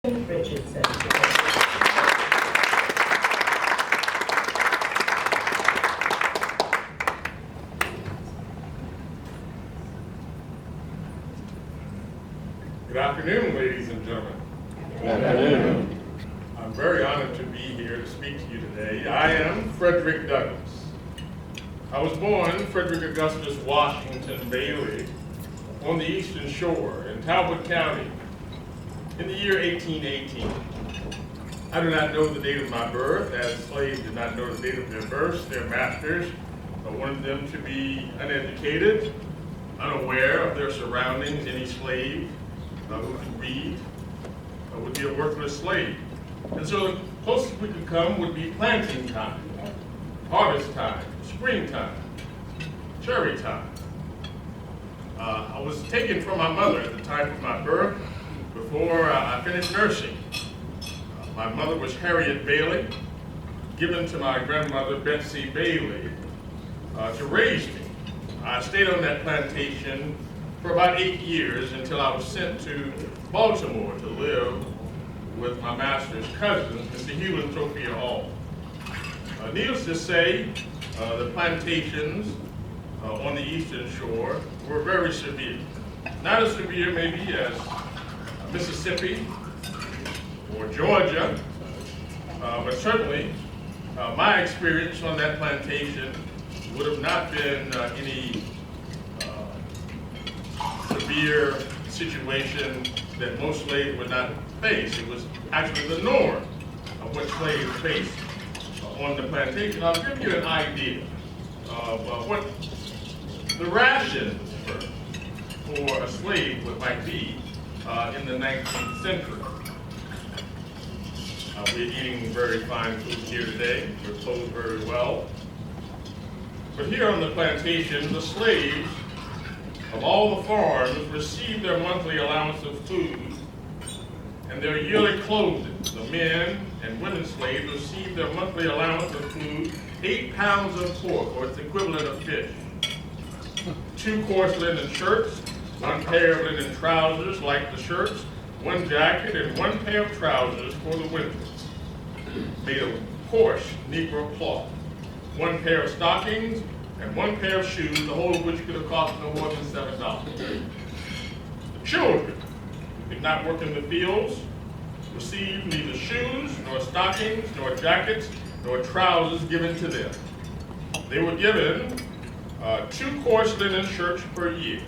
Richardson. Good afternoon, ladies and gentlemen. Good afternoon. I'm very honored to be here to speak to you today. I am Fredrick Douglas. I was born Frederick Augustus Washington Bailey on the Eastern Shore in Talbot County in the year 1818. I do not know the date of my birth, as slaves did not know the date of their births. Their masters wanted them to be uneducated, unaware of their surroundings. Any slave who could read would be a worthless slave. And so the closest we could come would be planting time, harvest time, springtime, cherry time. I was taken from my mother at the time of my birth before I finished nursing. My mother was Harriet Bailey, given to my grandmother Betsy Bailey to raise me. I stayed on that plantation for about 8 years until I was sent to Baltimore to live with my master's cousins, Mr. Hugh and Sophia Hall. Needless to say, the plantations on the Eastern Shore were very severe. Not as severe maybe as Mississippi or Georgia, but certainly my experience on that plantation would have not been any severe situation that most slaves would not face. It was actually the norm of what slaves faced on the plantation. I'll give you an idea of what the rations for a slave might be in the 19th century. We're eating very fine food here today. We're clothed very well. But here on the plantation, the slaves of all the farms received their monthly allowance of food and their yearly clothing. The men and women slaves received their monthly allowance of food, 8 pounds of pork, or its equivalent of fish, 2 coarse linen shirts, 1 pair of linen trousers like the shirts, 1 jacket, and 1 pair of trousers for the winter, made of coarse Negro cloth, 1 pair of stockings, and 1 pair of shoes, the whole of which could have cost no more than $7. The children who did not work in the fields received neither shoes, nor stockings, nor jackets, nor trousers given to them. They were given 2 coarse linen shirts per year.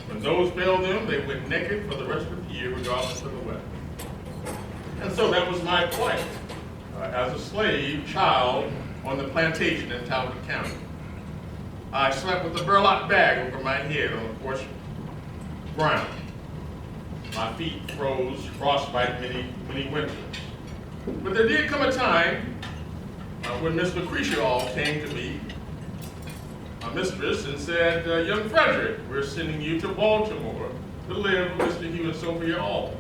When those failed them, they went naked for the rest of the year, regardless of the weather. And so that was my plight as a slave child on the plantation in Talbot County. I slept with a burlap bag over my head on the porch ground. My feet froze, frostbite many winters. But there did come a time when Miss Lucretia Hall came to me, my mistress, and said, young Frederick, we're sending you to Baltimore to live with Mr. Hugh and Sophia Hall.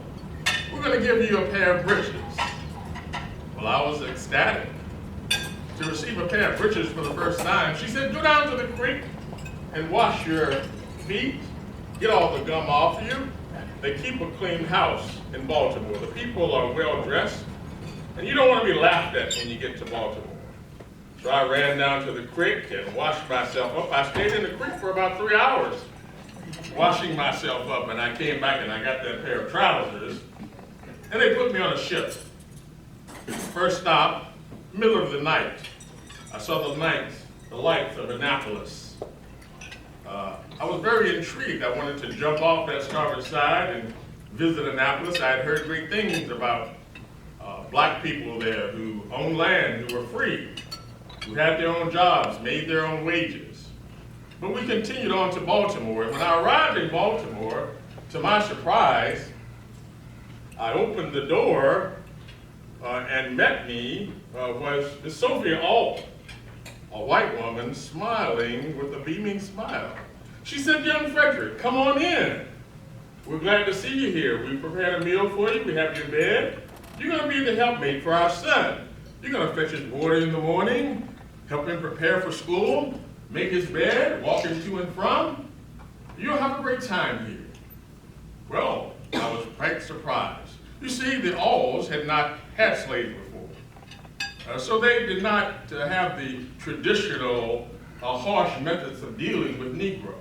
We're going to give you a pair of breeches. Well, I was ecstatic to receive a pair of breeches for the first time. She said, go down to the creek and wash your feet, get all the gum off you. They keep a clean house in Baltimore. The people are well dressed, and you don't want to be laughed at when you get to Baltimore. So I ran down to the creek and washed myself up. I stayed in the creek for about 3 hours, washing myself up, and I came back and I got that pair of trousers, and they put me on a ship. First stop, middle of the night. I saw the lights of Annapolis. I was very intrigued. I wanted to jump off that starboard side and visit Annapolis. I had heard great things about black people there who owned land, who were free, who had their own jobs, made their own wages. But we continued on to Baltimore. And when I arrived in Baltimore, to my surprise, I opened the door and met me was Miss Sophia Hall, a white woman smiling with a beaming smile. She said, young Frederick, come on in. We're glad to see you here. We prepared a meal for you. We have your bed. You're going to be the helpmate for our son. You're going to fetch his water in the morning, help him prepare for school, make his bed, walk him to and from. You'll have a great time here. Well, I was quite surprised. You see, the Alls had not had slaves before. So they did not have the traditional harsh methods of dealing with Negroes.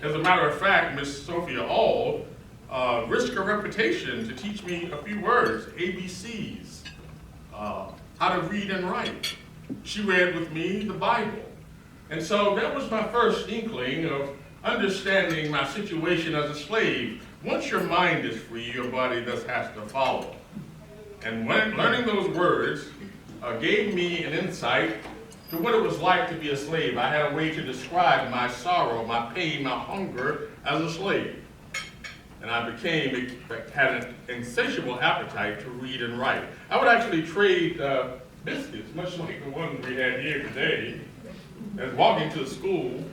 As a matter of fact, Miss Sophia All risked her reputation to teach me a few words, ABCs, how to read and write. She read with me the Bible. And so that was my first inkling of understanding my situation as a slave. Once your mind is free, your body thus has to follow. And when learning those words gave me an insight to what it was like to be a slave. I had a way to describe my sorrow, my pain, my hunger as a slave. And I had an insatiable appetite to read and write. I would actually trade biscuits, much like the ones we had here today. As walking to school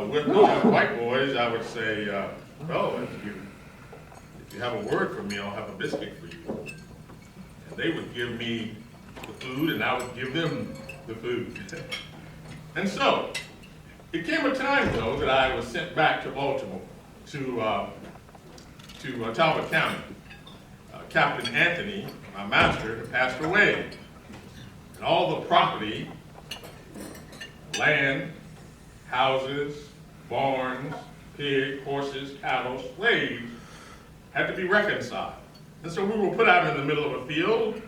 with the white boys, I would say, well, if you have a word for me, I'll have a biscuit for you. And they would give me the food, and I would give them the food. And so, it came a time, though, that I was sent back to Baltimore, to Talbot County. Captain Anthony, my master, had passed away. And all the property, land, houses, barns, pigs, horses, cattle, slaves, had to be reconciled. And so we were put out in the middle of a field,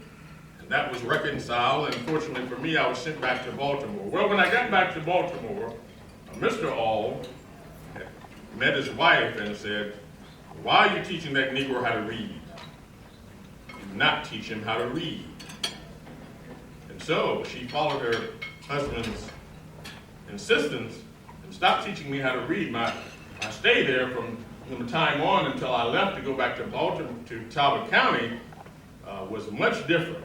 and that was reconciled, and fortunately for me, I was sent back to Baltimore. Well, when I got back to Baltimore, Mr. All met his wife and said, "Why are you teaching that Negro how to read? Do not teach him how to read." And so she followed her husband's insistence and stopped teaching me how to read. My stay there from the time on until I left to go back to Baltimore, to Talbot County, was much different.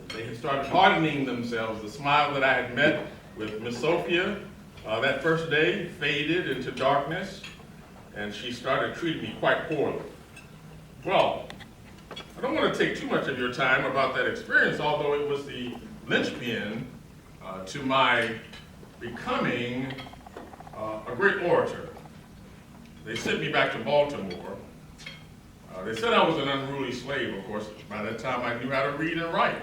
They had started hardening themselves. The smile that I had met with Miss Sophia that first day faded into darkness, and she started treating me quite poorly. Well, I don't want to take too much of your time about that experience, although it was the linchpin to my becoming a great orator. They sent me back to Baltimore. They said I was an unruly slave, of course. By that time, I knew how to read and write.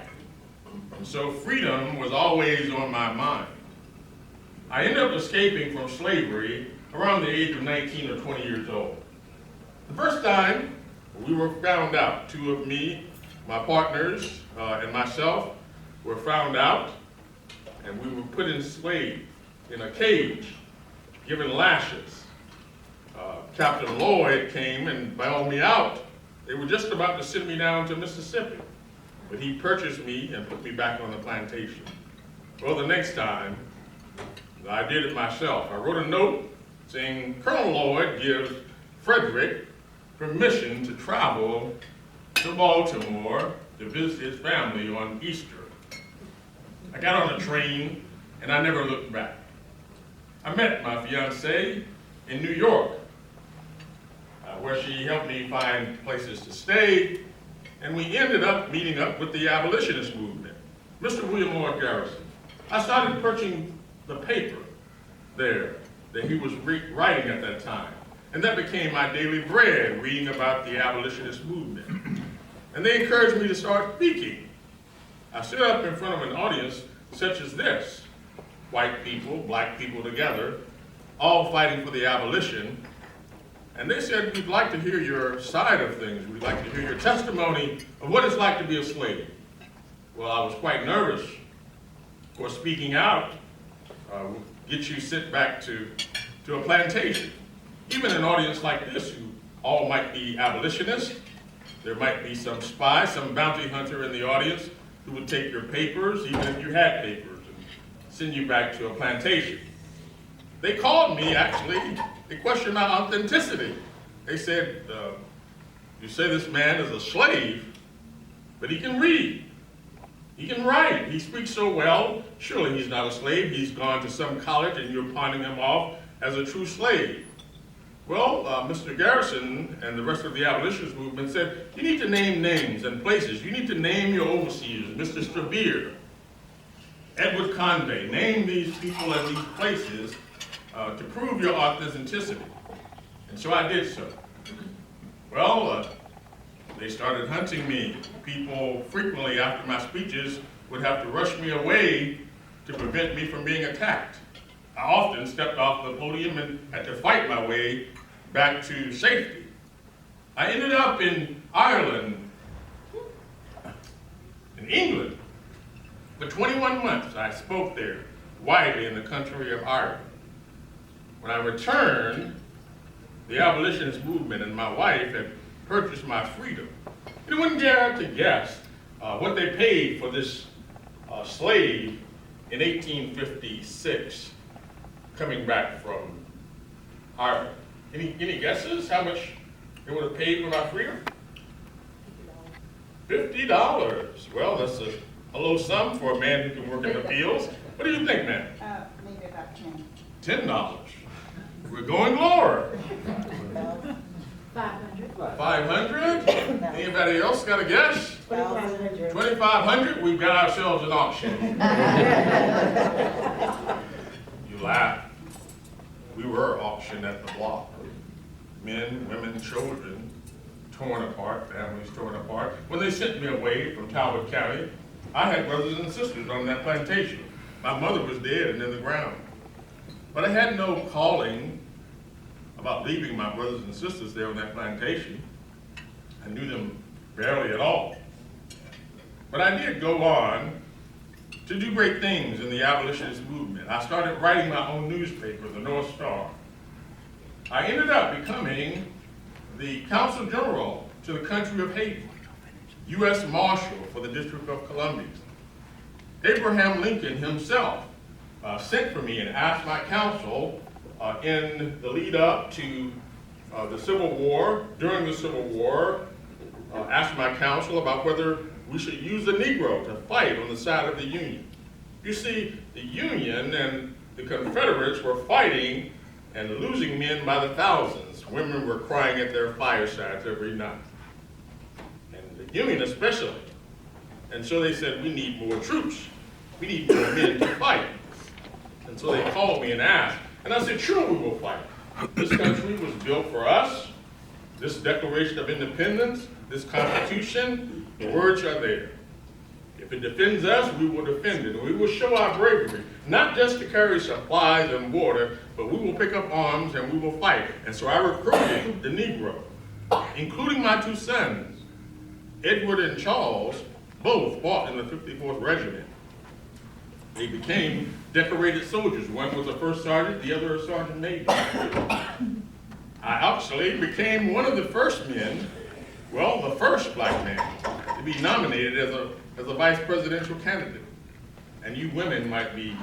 And so freedom was always on my mind. I ended up escaping from slavery around the age of 19 or 20 years old. The first time we were found out, two of me, my partners, and myself were found out, and we were put enslaved in a cage, given lashes. Captain Lloyd came and bailed me out. They were just about to send me down to Mississippi, but he purchased me and put me back on the plantation. Well, the next time, I did it myself. I wrote a note saying, "Colonel Lloyd gives Fredrick permission to travel to Baltimore to visit his family on Easter." I got on a train, and I never looked back. I met my fiancée in New York, where she helped me find places to stay, and we ended up meeting up with the abolitionist movement, Mr. William Lloyd Garrison. I started purchasing the paper there that he was writing at that time, and that became my daily bread, reading about the abolitionist movement. And they encouraged me to start speaking. I stood up in front of an audience such as this, white people, black people together, all fighting for the abolition. And they said, "We'd like to hear your side of things. We'd like to hear your testimony of what it's like to be a slave." Well, I was quite nervous. Of course, speaking out will get you sent back to a plantation. Even an audience like this, who all might be abolitionists, there might be some spy, some bounty hunter in the audience who would take your papers, even if you had papers, and send you back to a plantation. They called me, actually. They questioned my authenticity. They said, "You say this man is a slave, but he can read. He can write. He speaks so well. Surely he's not a slave. He's gone to some college and you're pawning him off as a true slave." Well, Mr. Garrison and the rest of the abolitionist movement said, "You need to name names and places. You need to name your overseers, Mr. Stravier, Edward Convey. Name these people and these places to prove your authenticity." And so I did so. Well, They started hunting me. People frequently after my speeches would have to rush me away to prevent me from being attacked. I often stepped off the podium and had to fight my way back to safety. I ended up in Ireland, in England. For 21 months, I spoke there widely in the country of Ireland. When I returned, the abolitionist movement and my wife had purchased my freedom. You wouldn't dare to guess what they paid for this slave in 1856 coming back from Ireland. Any guesses how much they would have paid for my freedom? $50. Well, that's a low sum for a man who can work in the fields. What do you think, man? Maybe about 10. $10. We're going lower. 500. 500? Anybody else got a guess? 2,500. 2,500? We've got ourselves an auction. You laugh. We were auctioned at the block. Men, women, children, torn apart, families torn apart. When they sent me away from Talbot County, I had brothers and sisters on that plantation. My mother was dead and in the ground. But I had no calling about leaving my brothers and sisters there on that plantation. I knew them barely at all. But I did go on to do great things in the abolitionist movement. I started writing my own newspaper, the North Star. I ended up becoming the Consul General to the country of Haiti, U.S. Marshal for the District of Columbia. Abraham Lincoln himself sent for me and asked my counsel in the lead up to the Civil War, during the Civil War, asked my counsel about whether we should use the Negro to fight on the side of the Union. You see, the Union and the Confederates were fighting and losing men by the thousands. Women were crying at their firesides every night, and the Union especially. And so they said, we need more troops. We need more men to fight. And so they called me and asked, and I said, sure, we will fight. This country was built for us. This Declaration of Independence, this Constitution, the words are there. If it defends us, we will defend it. And we will show our bravery, not just to carry supplies and water, but we will pick up arms and we will fight. And so I recruited the Negro, including my two sons, Edward and Charles, both fought in the 54th Regiment. They became decorated soldiers. One was a first sergeant, the other a sergeant major. I actually became one of the first men, well, the first black man to be nominated as a vice presidential candidate. And you women might be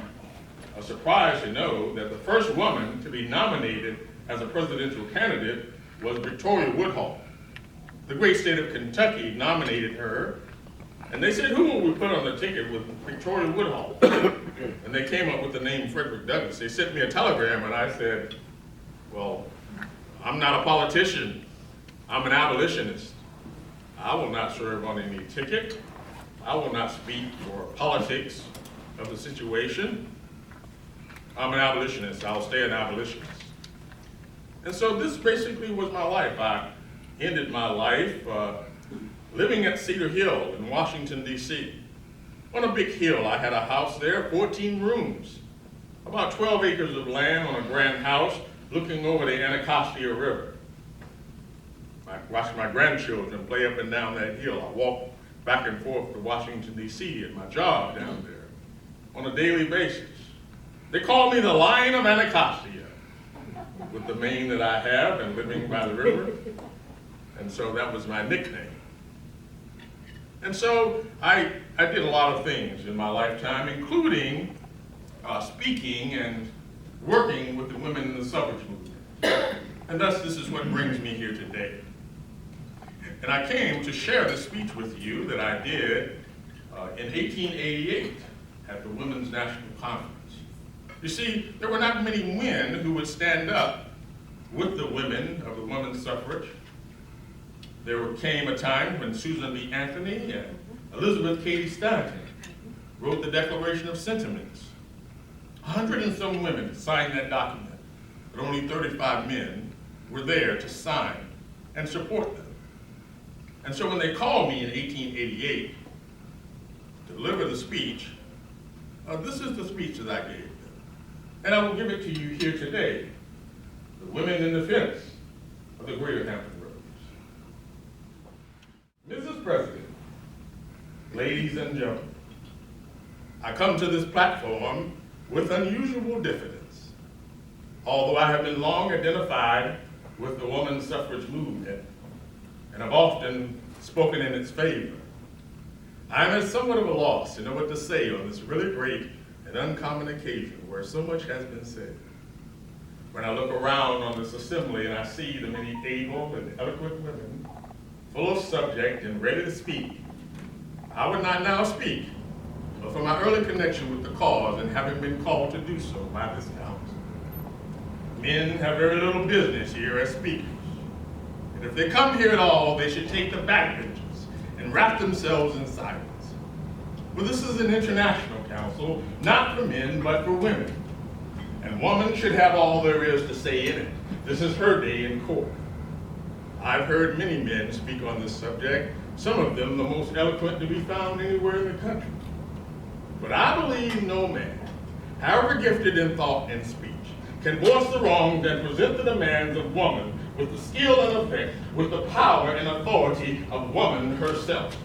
surprised to know that the first woman to be nominated as a presidential candidate was Victoria Woodhull. The great state of Kentucky nominated her, and they said, who will we put on the ticket with Victoria Woodhull? And they came up with the name Fredrick Douglass. They sent me a telegram, and I said, well, I'm not a politician. I'm an abolitionist. I will not serve on any ticket. I will not speak for politics of the situation. I'm an abolitionist. I'll stay an abolitionist. And so this basically was my life. I ended my life living at Cedar Hill in Washington, D.C. On a big hill, I had a house there, 14 rooms, about 12 acres of land on a grand house looking over the Anacostia River. I watched my grandchildren play up and down that hill. I walked back and forth to Washington, D.C. at my job down there on a daily basis. They called me the Lion of Anacostia with the mane that I have and living by the river. And so that was my nickname. And so I did a lot of things in my lifetime, including speaking and working with the women in the suffrage movement. And thus, this is what brings me here today. And I came to share this speech with you that I did in 1888 at the Women's National Conference. You see, there were not many men who would stand up with the women of the women's suffrage. There came a time when Susan B. Anthony and Elizabeth Cady Stanton wrote the Declaration of Sentiments. 100 and some women signed that document, but only 35 men were there to sign and support them. And so when they called me in 1888 to deliver the speech, this is the speech that I gave them. And I will give it to you here today, the women in defense of the Greater Hampton Roads. Mrs. President, ladies and gentlemen, I come to this platform with unusual diffidence. Although I have been long identified with the women's suffrage movement and have often spoken in its favor, I am at somewhat of a loss to know what to say on this really great and uncommon occasion where so much has been said. When I look around on this assembly and I see the many able and eloquent women, full of subject and ready to speak, I would not now speak, but for my early connection with the cause and having been called to do so by this council. Men have very little business here as speakers, and if they come here at all, they should take the back benches and wrap themselves in silence. Well, this is an international council, not for men, but for women. And woman should have all there is to say in it. This is her day in court. I've heard many men speak on this subject, some of them the most eloquent to be found anywhere in the country. But I believe no man, however gifted in thought and speech, can voice the wrongs and present the demands of woman with the skill and effect, with the power and authority of woman herself.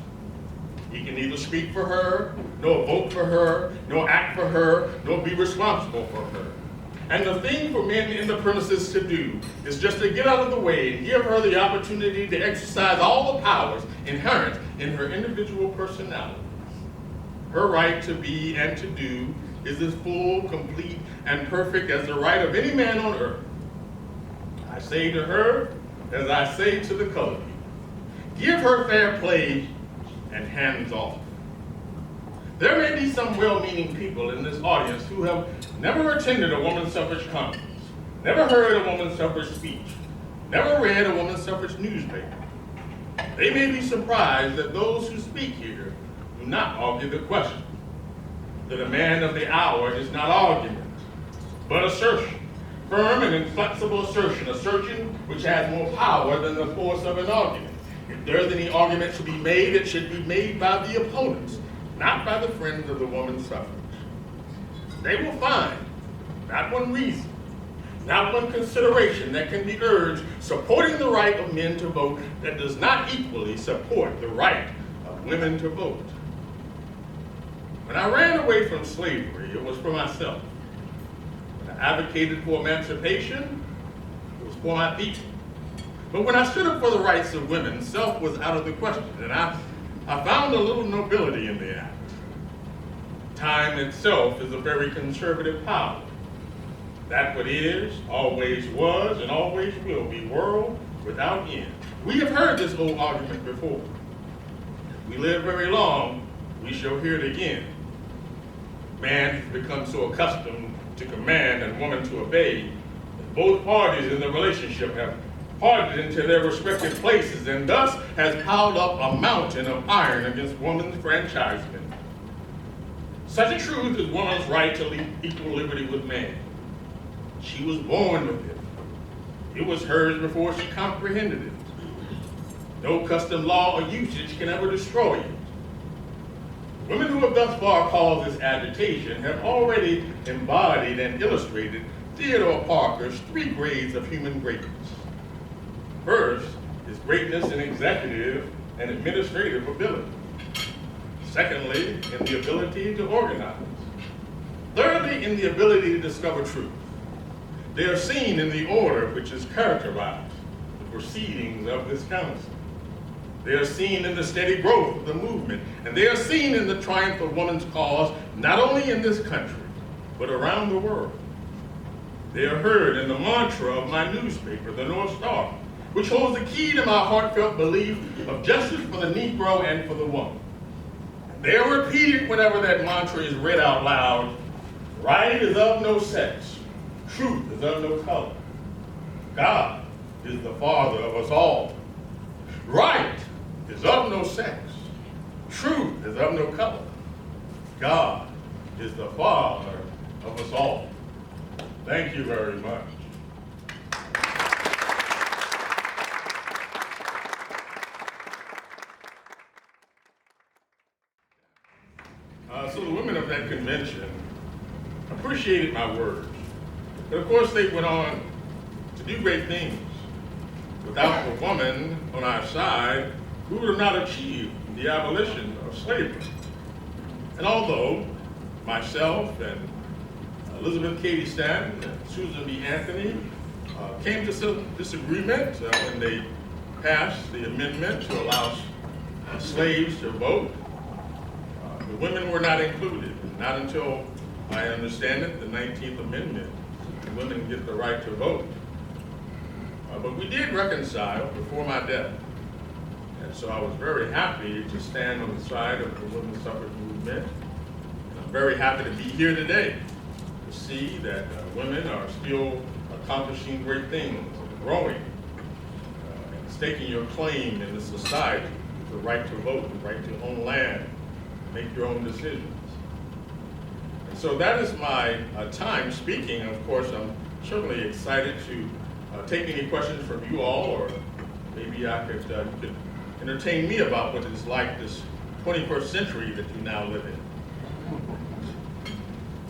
He can neither speak for her, nor vote for her, nor act for her, nor be responsible for her. And the thing for men in the premises to do is just to get out of the way and give her the opportunity to exercise all the powers inherent in her individual personality. Her right to be and to do is as full, complete, and perfect as the right of any man on earth. I say to her, as I say to the colored people, give her fair play and hands off. There may be some well-meaning people in this audience who have never attended a women's suffrage conference, never heard a women's suffrage speech, never read a women's suffrage newspaper. They may be surprised that those who speak here do not argue the question. The demand of the hour is not argument, but assertion. Firm and inflexible assertion which has more power than the force of an argument. If there's any argument to be made, it should be made by the opponents, not by the friends of the women's suffrage. They will find not one reason, not one consideration that can be urged supporting the right of men to vote that does not equally support the right of women to vote. When I ran away from slavery, it was for myself. When I advocated for emancipation, it was for my people. But when I stood up for the rights of women, self was out of the question, and I found a little nobility in the act. Time itself is a very conservative power. That what is, always was, and always will be world without end. We have heard this old argument before. If we live very long, we shall hear it again. Man has become so accustomed to command and woman to obey that both parties in the relationship have hardened into their respective places and thus has piled up a mountain of iron against woman's enfranchisement. Such a truth is woman's right to equal liberty with man. She was born with it. It was hers before she comprehended it. No custom law or usage can ever destroy it. Women who have thus far caused this agitation have already embodied and illustrated Theodore Parker's 3 grades of human greatness. First is greatness in executive and administrative ability. Secondly, in the ability to organize. Thirdly, in the ability to discover truth. They are seen in the order which has characterized the proceedings of this council. They are seen in the steady growth of the movement, and they are seen in the triumph of women's cause, not only in this country, but around the world. They are heard in the mantra of my newspaper, the North Star, which holds the key to my heartfelt belief of justice for the Negro and for the woman. They are repeated whenever that mantra is read out loud. Right is of no sex. Truth is of no color. God is the Father of us all. Right is of no sex. Truth is of no color. God is the Father of us all. Thank you very much. that convention appreciated my words. But of course, they went on to do great things. Without the woman on our side, we would have not achieved the abolition of slavery. And although myself and Elizabeth Cady Stanton and Susan B. Anthony came to some disagreement when they passed the amendment to allow slaves to vote, the women were not included. Not until, I understand it, the 19th Amendment, women get the right to vote. But we did reconcile before my death. And so I was very happy to stand on the side of the women's suffrage movement. And I'm very happy to be here today to see that women are still accomplishing great things, growing, and staking your claim in the society, the right to vote, the right to own land, make your own decisions. And so that is my time speaking. Of course, I'm certainly excited to take any questions from you all, or maybe you could entertain me about what it's like this 21st century that you now live in.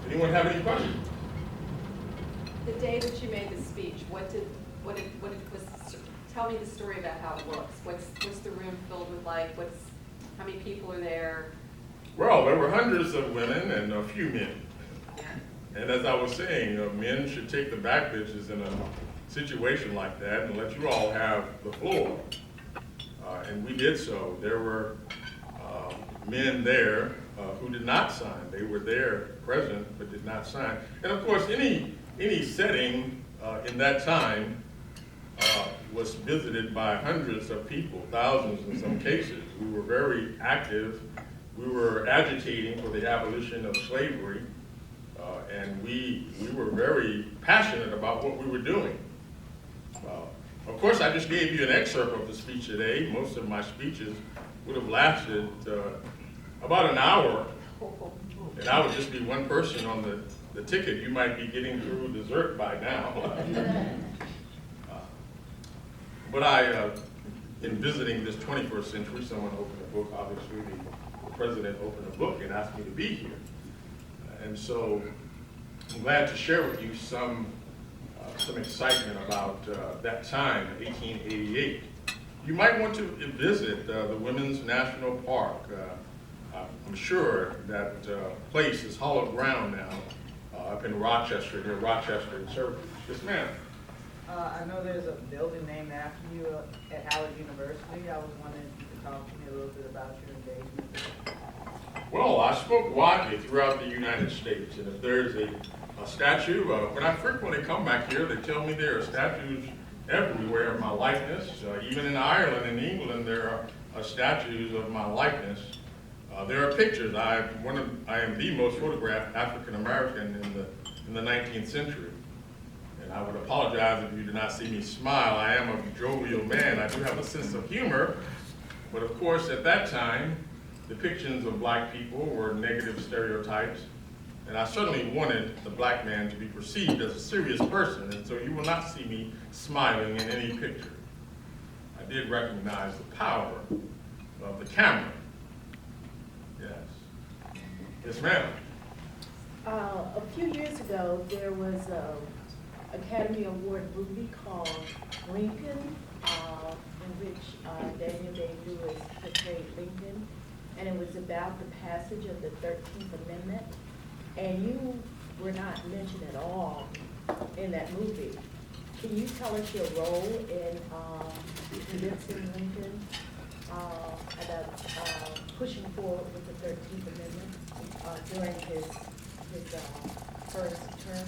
Anyone have any questions? The day that you made the speech, tell me the story about how it looks. What's the room filled with like? How many people are there? Well, there were hundreds of women and a few men. And as I was saying, men should take the back benches in a situation like that and let you all have the floor. And we did so. There were men there who did not sign. They were there present but did not sign. And of course, any setting in that time was visited by hundreds of people, thousands in some cases. We were very active. We were agitating for the abolition of slavery. And we were very passionate about what we were doing. Of course, I just gave you an excerpt of the speech today. Most of my speeches would have lasted about an hour, and I would just be one person on the ticket. You might be getting through dessert by now. But in visiting this 21st century, someone opened a book. Obviously, the president opened a book and asked me to be here. And so I'm glad to share with you some excitement about that time, 1888. You might want to visit the Women's National Park. I'm sure that place is hallowed ground now up in Rochester, near Rochester and Syracuse. Yes, ma'am. I know there's a building named after you at Howard University. I was wondering if you could talk to me a little bit about your engagement. Well, I spoke widely throughout the United States, and if there's a statue, when I frequently come back here, they tell me there are statues everywhere of my likeness. Even in Ireland and England, there are statues of my likeness. There are pictures. I am the most photographed African American in the 19th century. And I would apologize if you did not see me smile. I am a jovial man. I do have a sense of humor, but of course, at that time, depictions of black people were negative stereotypes, and I certainly wanted the black man to be perceived as a serious person, and so you will not see me smiling in any picture. I did recognize the power of the camera. Yes. Yes, ma'am. A few years ago, there was an Academy Award movie called Lincoln, in which Daniel Day-Lewis portrayed Lincoln. And it was about the passage of the 13th Amendment. And you were not mentioned at all in that movie. Can you tell us your role in convincing Lincoln about pushing forward with the 13th Amendment during his first term?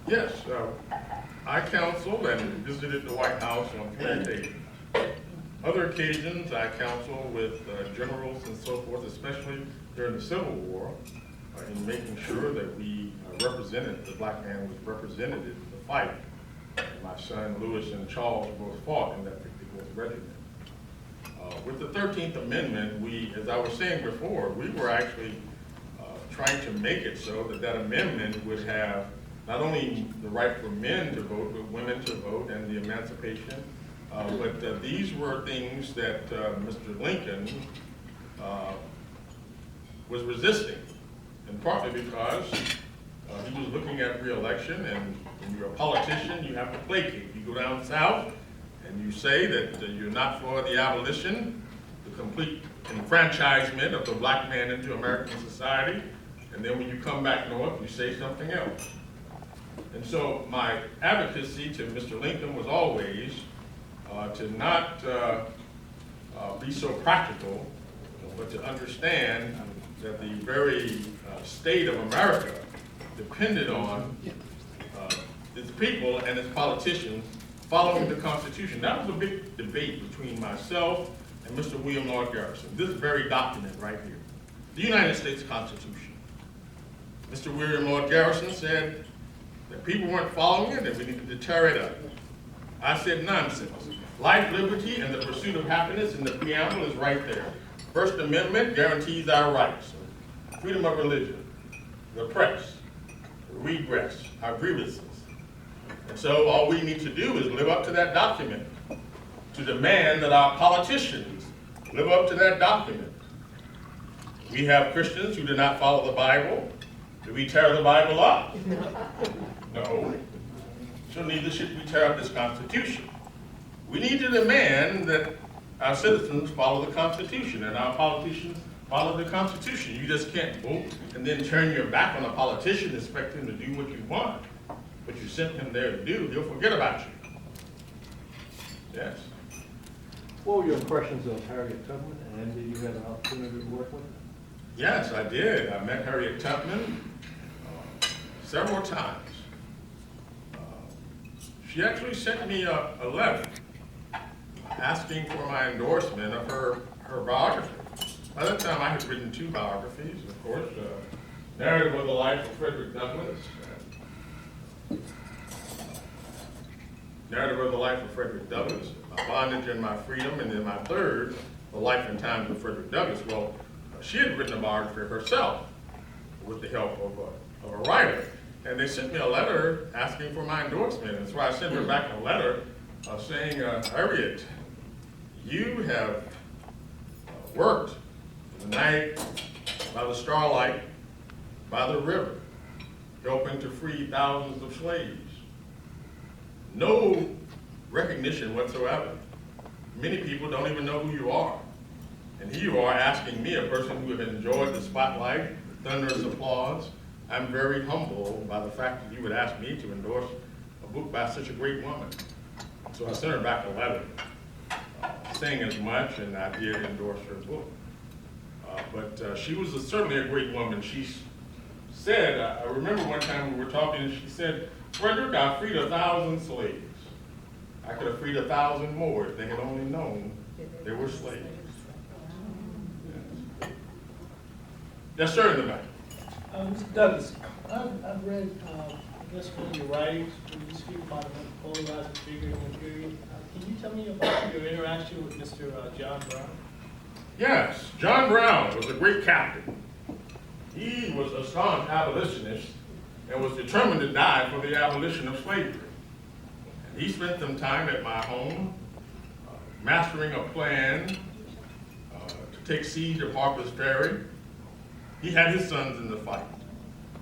Yes, I counseled and visited the White House on 3 occasions. Other occasions, I counsel with generals and so forth, especially during the Civil War, in making sure that we represented, the black man was represented in the fight. And my son Lewis and Charles both fought in that 54th Regiment. With the 13th Amendment, as I was saying before, we were actually trying to make it so that that amendment would have not only the right for men to vote, but women to vote and the emancipation. But these were things that Mr. Lincoln was resisting. and partly because he was looking at re-election, and when you're a politician, you have to placate. You go down south, and you say that you're not for the abolition, the complete enfranchisement of the black man into American society, and then when you come back north, you say something else. And so my advocacy to Mr. Lincoln was always to not be so practical, but to understand that the very state of America depended on its people and its politicians following the Constitution. That was a big debate between myself and Mr. William Lloyd Garrison. This very document right here, the United States Constitution. Mr. William Lloyd Garrison said that people weren't following it and we needed to tear it up. I said nonsense. Life, liberty, and the pursuit of happiness in the preamble is right there. First Amendment guarantees our rights, freedom of religion, the press, redress, our grievances. And so all we need to do is live up to that document, to demand that our politicians live up to that document. We have Christians who do not follow the Bible. Do we tear the Bible up? No. So neither should we tear up this Constitution. We need to demand that our citizens follow the Constitution and our politicians follow the Constitution. You just can't vote and then turn your back on a politician and expect him to do what you want. What you sent him there to do, he'll forget about you. Yes. What were your impressions of Harriet Tubman, and did you have an opportunity to work with her? Yes, I did. I met Harriet Tubman several times. She actually sent me a letter asking for my endorsement of her biography. By that time, I had written 2 biographies, of course, Narrative of the Life of Fredrick Douglass, Narrative of the Life of Frederick Douglass, My Bondage and My Freedom, and then my third, The Life and Times of Frederick Douglass. Well, she had written a biography herself with the help of a writer. And they sent me a letter asking for my endorsement. And so I sent her back a letter saying, Harriet, you have worked the night by the starlight, by the river, helping to free thousands of slaves. No recognition whatsoever. Many people don't even know who you are. And here you are asking me, a person who had enjoyed the spotlight, the thunderous applause. I'm very humbled by the fact that you would ask me to endorse a book by such a great woman. So I sent her back a letter saying as much, and I did endorse her book. But she was certainly a great woman. She said, I remember one time we were talking, and she said, Fredrick, I freed 1,000 slaves. I could have freed 1,000 more if they had only known they were slaves. Yes, sir, in the back. Mr. Douglas, I've read, I guess, one of your writings where you speak about a polarizing figure in the period. Can you tell me about your interaction with Mr. John Brown? Yes, John Brown was a great captain. He was a staunch abolitionist and was determined to die for the abolition of slavery. And he spent some time at my home mastering a plan to take siege of Harper's Ferry. He had his sons in the fight.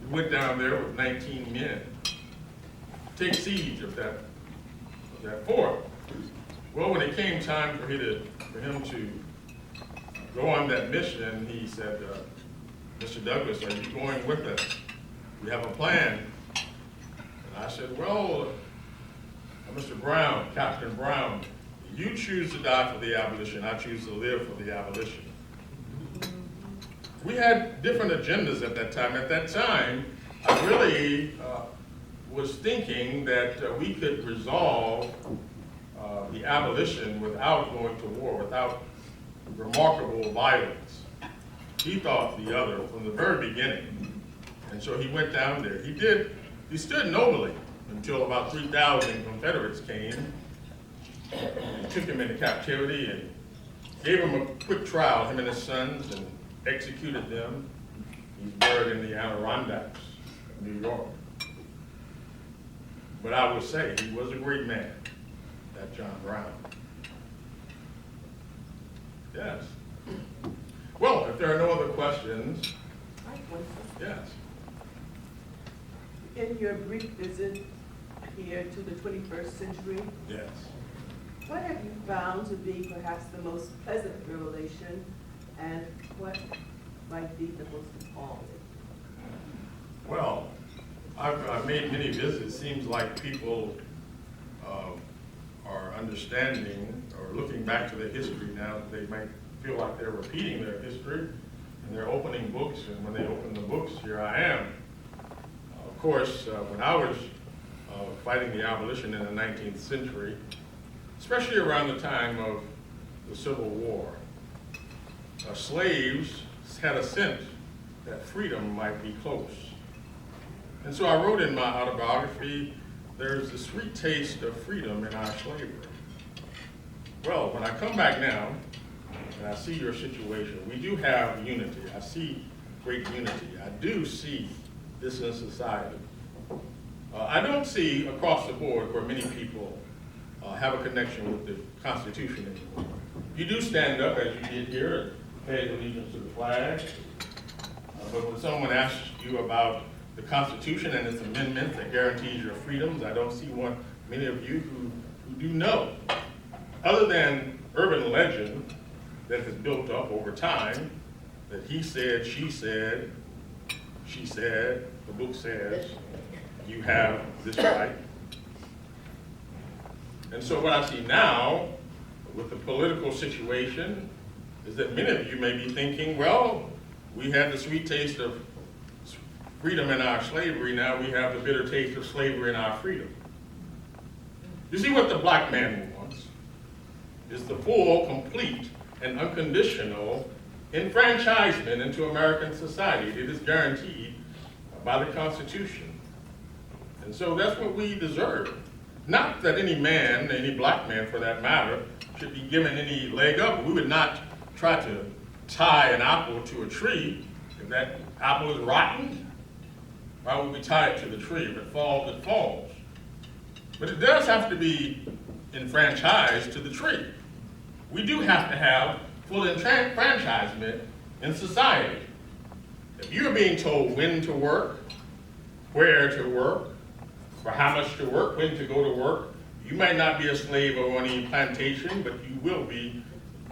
He went down there with 19 men to take siege of that fort. Well, when it came time for him to go on that mission, he said, Mr. Douglas, are you going with us? We have a plan. And I said, well, Mr. Brown, Captain Brown, you choose to die for the abolition, I choose to live for the abolition. We had different agendas at that time. At that time, I really was thinking that we could resolve the abolition without going to war, without remarkable violence. He thought the other from the very beginning. And so he went down there. He stood nobly until about 3,000 Confederates came and took him into captivity and gave him a quick trial, him and his sons, and executed them. He's buried in the Adirondacks of New York. But I would say he was a great man, that John Brown. Yes. Well, if there are no other questions, Yes. In your brief visit here to the 21st century, Yes. what have you found to be perhaps the most pleasant revelation, and what might be the most appalling? Well, I've made many visits. Seems like people are understanding or looking back to their history now. They might feel like they're repeating their history, and they're opening books, and when they open the books, here I am. Of course, when I was fighting the abolition in the 19th century, especially around the time of the Civil War, slaves had a sense that freedom might be close. And so I wrote in my autobiography, there's a sweet taste of freedom in our slavery. Well, when I come back now, and I see your situation, we do have unity. I see great unity. I do see this in society. I don't see across the board where many people have a connection with the Constitution anymore. You do stand up, as you did here, and pay allegiance to the flag. But when someone asks you about the Constitution and its amendments that guarantees your freedoms, I don't see many of you who do know. Other than urban legend that has built up over time, that he said, she said, the book says, you have this right. And so what I see now with the political situation is that many of you may be thinking, well, we had the sweet taste of freedom in our slavery, now we have the bitter taste of slavery in our freedom. You see, what the black man wants is the full, complete, and unconditional enfranchisement into American society. It is guaranteed by the Constitution. And so that's what we deserve. Not that any man, any black man for that matter, should be given any leg up. We would not try to tie an apple to a tree. If that apple is rotten, why would we tie it to the tree? If it falls, it falls. But it does have to be enfranchised to the tree. We do have to have full enfranchisement in society. If you're being told when to work, where to work, for how much to work, when to go to work, you might not be a slave on any plantation, but you will be,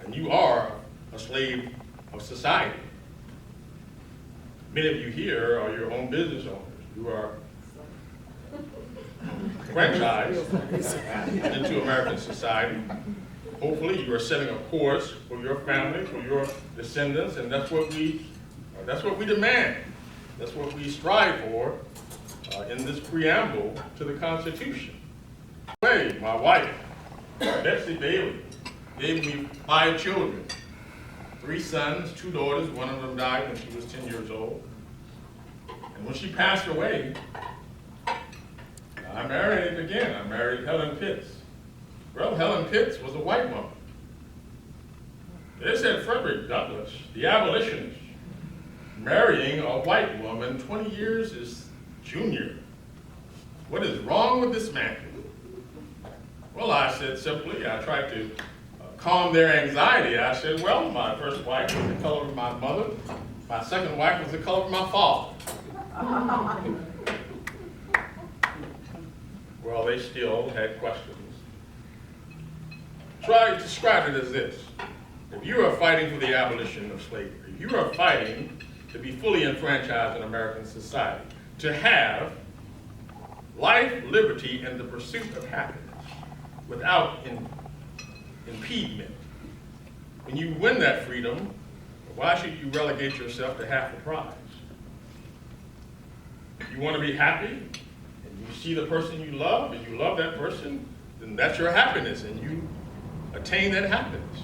and you are a slave of society. Many of you here are your own business owners. You are franchised into American society. Hopefully you are setting a course for your family, for your descendants, and that's what we demand. That's what we strive for in this preamble to the Constitution. My wife, Betsy Bailey, gave me 5 children, 3 sons, 2 daughters. One of them died when she was 10 years old. And when she passed away, I married again. I married Helen Pitts. Well, Helen Pitts was a white woman. They said Fredrick Douglass, the abolitionist, marrying a white woman 20 years his junior. What is wrong with this man? Well, I said simply, I tried to calm their anxiety. I said, well, my first wife was the color of my mother. My second wife was the color of my father. Well, they still had questions. So I described it as this. If you are fighting for the abolition of slavery, if you are fighting to be fully enfranchised in American society, to have life, liberty, and the pursuit of happiness without impediment. When you win that freedom, why should you relegate yourself to half the prize? If you want to be happy, and you see the person you love, and you love that person, then that's your happiness, and you attain that happiness.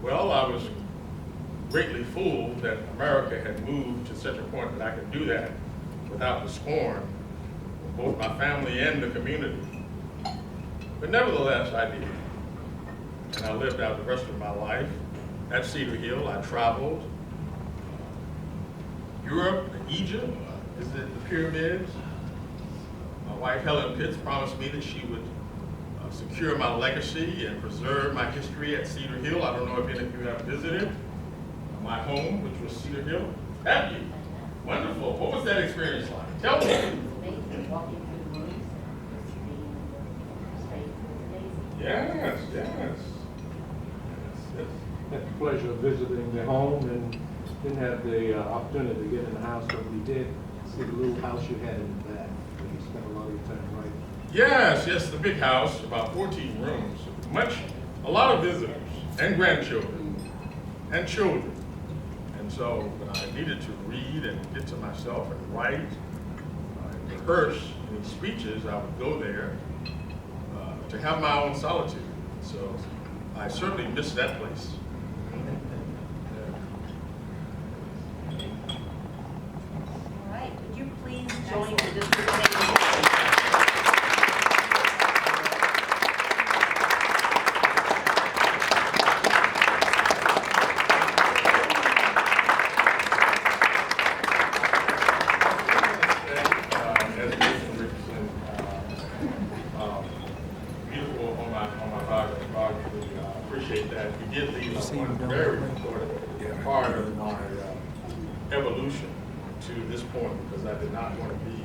Well, I was greatly fooled that America had moved to such a point that I could do that without the scorn of both my family and the community. But nevertheless, I did. And I lived out the rest of my life at Cedar Hill. I traveled Europe, Egypt, visited the pyramids. My wife, Helen Pitts, promised me that she would secure my legacy and preserve my history at Cedar Hill. I don't know if any of you have visited my home, which was Cedar Hill. Have you? Wonderful. What was that experience like? Tell me. Amazing, walking through the woods, the space was amazing. Yes, yes. Yes, Had the pleasure of visiting the home and didn't have the opportunity to get in the house, but we did see the little house you had in the back. And you spent a lot of your time right. yes, yes, the big house, about 14 rooms, a lot of visitors and grandchildren and children. And so when I needed to read and get to myself and write, and rehearse any speeches, I would go there to have my own solitude. So I certainly miss that place. All right, would you please join the district table? As Mr. Richardson, beautiful on my biography, appreciate that. You did leave one very important part of my evolution to this point, because I did not want to be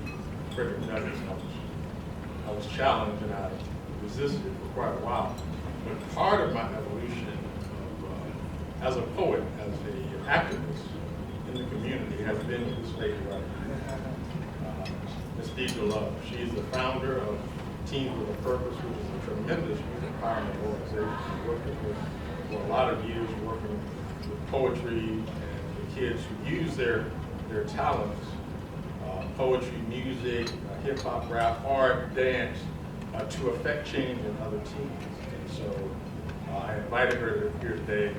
Fredrick Douglass. I was challenged and I resisted for quite a while. But part of my evolution as a poet, as an activist in the community, has been this lady right here. Ms. Deidre Love. She's the founder of Teens with a Purpose, which is a tremendous youth empowerment organization. She's working for a lot of years, working with poetry and the kids who use their talents, poetry, music, hip hop, rap, art, dance, to affect change in other teens. And so I invited her here today.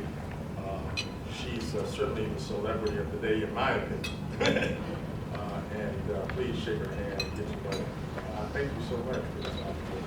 She's certainly the celebrity of the day, in my opinion. And please shake her hand and get to know her. Thank you so much for this opportunity.